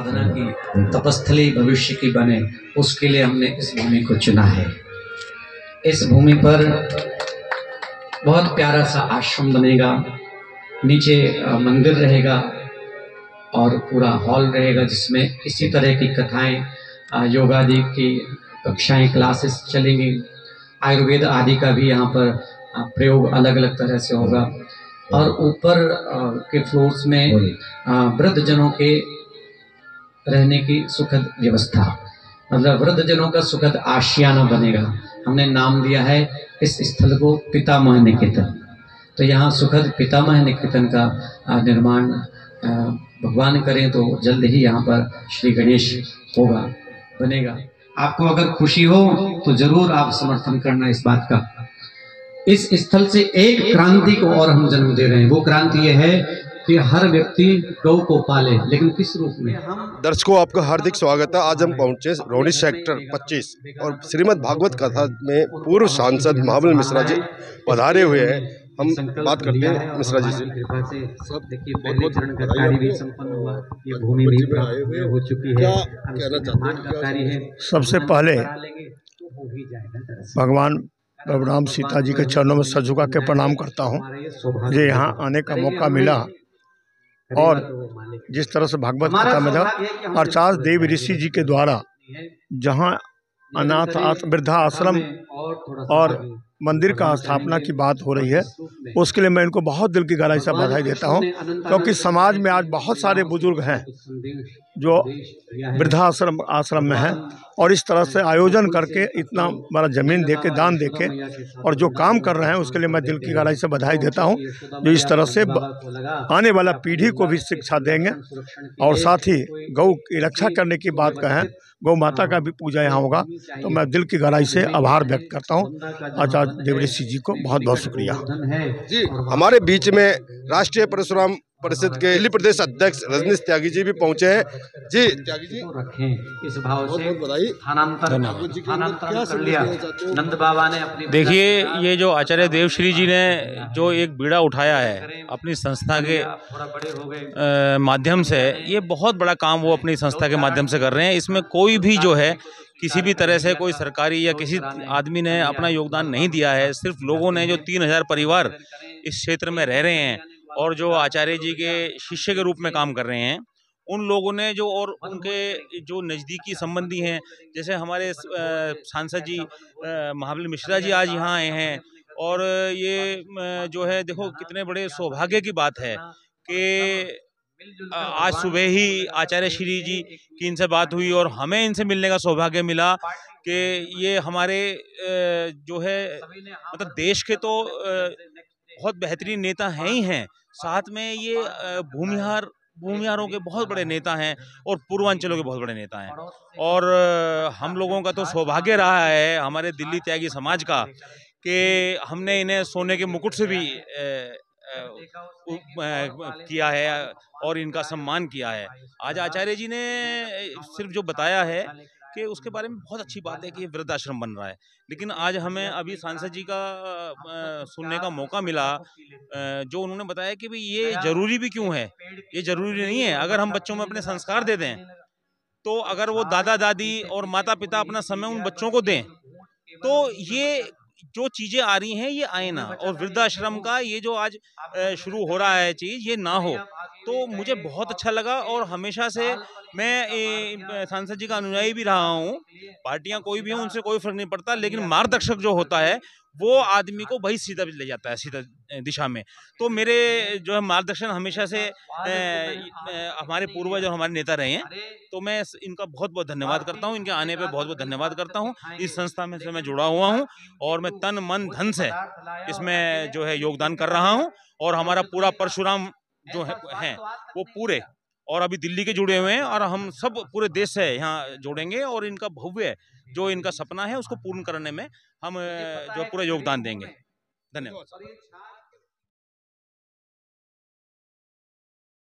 साधना की तपस्थली भविष्य की बने, उसके लिए हमने इस भूमि को चुना है। इस भूमि पर बहुत प्यारा सा आश्रम बनेगा, नीचे मंदिर रहेगा और पूरा हॉल रहेगा जिसमें इसी तरह की कथाएं, योगादि की कक्षाएं, क्लासेस चलेंगी। आयुर्वेद आदि का भी यहाँ पर प्रयोग अलग अलग तरह से होगा। और ऊपर के फ्लोर्स में वृद्ध जनों के रहने की सुखद व्यवस्था, मतलब वृद्ध जनों का सुखद आशियाना बनेगा। हमने नाम दिया है इस स्थल को पितामह निकेतन। तो यहाँ सुखद पितामह निकेतन का निर्माण भगवान करें तो जल्द ही यहाँ पर श्री गणेश होगा, बनेगा। आपको अगर खुशी हो तो जरूर आप समर्थन करना इस बात का। इस स्थल से एक क्रांति को और हम जन्म दे रहे हैं। वो क्रांति ये है कि हर व्यक्ति गौ को पाले, लेकिन किस रूप में। दर्शकों, आपका हार्दिक स्वागत है। आज हम पहुंचे रोहिणी सेक्टर 25 और श्रीमद् भागवत कथा में पूर्व सांसद महाबल मिश्रा जी पधारे हुए हैं। हम बात करते हैं मिश्रा जी से। सब देखिए, पहले चरण का कार्य भी संपन्न हुआ, ये भूमि भी प्राप्त हो चुकी है। क्या कहना चाहते हैं? सबसे पहले भगवान प्रभु राम सीता जी के चरणों में सर झुका के प्रणाम करता हूँ। मुझे यहाँ आने का मौका मिला और जिस तरह से भागवत कथा में था, आचार्य देव ऋषि जी के द्वारा जहाँ अनाथ वृद्धा आश्रम और मंदिर का स्थापना की बात हो रही है, उसके लिए मैं इनको बहुत दिल की गहराई से बधाई देता हूँ। क्योंकि समाज में आज बहुत सारे बुजुर्ग हैं जो वृद्धाश्रम में हैं और इस तरह से आयोजन करके इतना बड़ा जमीन देके, दान देके और जो काम कर रहे हैं उसके लिए मैं दिल की गहराई से बधाई देता हूँ। जो इस तरह से आने वाला पीढ़ी को भी शिक्षा देंगे और साथ ही गौ की रक्षा करने की बात कहें, गौ माता का भी पूजा यहाँ होगा, तो मैं दिल की गहराई से आभार व्यक्त करता हूँ। आचार्य देव ऋषि जी को बहुत बहुत शुक्रिया जी। हमारे बीच में राष्ट्रीय परशुराम परिषद के दिल्ली प्रदेश अध्यक्ष रजनीश त्यागी जी भी पहुंचे हैं। जी त्यागी जी, इस भाव से बधाई। नंद बाबा ने अपनी, देखिए, ये जो आचार्य देवश्री जी ने जो एक बीड़ा उठाया है अपनी संस्था के माध्यम से, ये बहुत बड़ा काम वो अपनी संस्था के माध्यम से कर रहे हैं। इसमें कोई भी जो है किसी भी तरह से कोई सरकारी या किसी आदमी ने अपना योगदान नहीं दिया है। सिर्फ लोगों ने, जो 3000 परिवार इस क्षेत्र में रह रहे हैं और जो आचार्य जी के शिष्य के रूप में काम कर रहे हैं, उन लोगों ने जो, और उनके जो नज़दीकी संबंधी हैं, जैसे हमारे सांसद जी महाबल मिश्रा जी आज यहाँ आए हैं। और ये जो है, देखो कितने बड़े सौभाग्य की बात है कि आज सुबह ही आचार्य श्री जी की इनसे बात हुई और हमें इनसे मिलने का सौभाग्य मिला कि ये हमारे जो है, मतलब देश के तो बहुत बेहतरीन नेता हैं ही हैं, साथ में ये भूमिहारों के बहुत बड़े नेता हैं और पूर्वांचलों के बहुत बड़े नेता हैं। और हम लोगों का तो सौभाग्य रहा है, हमारे दिल्ली त्यागी समाज का, कि हमने इन्हें सोने के मुकुट से भी किया है और इनका सम्मान किया है। आज आचार्य जी ने सिर्फ जो बताया है कि उसके बारे में बहुत अच्छी बात है कि वृद्धाश्रम बन रहा है, लेकिन आज हमें अभी सांसद जी का सुनने का मौका मिला, जो उन्होंने बताया कि भाई ये जरूरी भी क्यों है। ये जरूरी नहीं है। अगर हम बच्चों में अपने संस्कार दे दें, तो अगर वो दादा दादी और माता पिता अपना समय उन बच्चों को दें, तो ये जो चीजें आ रही हैं ये आए ना। और वृद्धाश्रम का ये जो आज शुरू हो रहा है चीज, ये ना हो, तो मुझे बहुत अच्छा लगा। और हमेशा से मैं सांसद जी का अनुयायी भी रहा हूँ। पार्टियां कोई भी हो, उनसे कोई फर्क नहीं पड़ता, लेकिन मार्गदर्शक जो होता है वो आदमी को वही सीधा ले जाता है, सीधा दिशा में। तो मेरे जो है मार्गदर्शन हमेशा से हमारे पूर्वज और हमारे नेता रहे हैं, तो मैं इनका बहुत बहुत धन्यवाद करता हूँ। इनके आने पे बहुत बहुत धन्यवाद करता हूँ। इस संस्था में से मैं जुड़ा हुआ हूँ और मैं तन मन धन से इसमें जो है योगदान कर रहा हूँ। और हमारा पूरा परशुराम जो है वो पूरे, और अभी दिल्ली के जुड़े हुए हैं, और हम सब पूरे देश से यहाँ जोड़ेंगे और इनका भव्य जो इनका सपना है उसको पूर्ण करने में हम जो पूरा योगदान देंगे। धन्यवाद।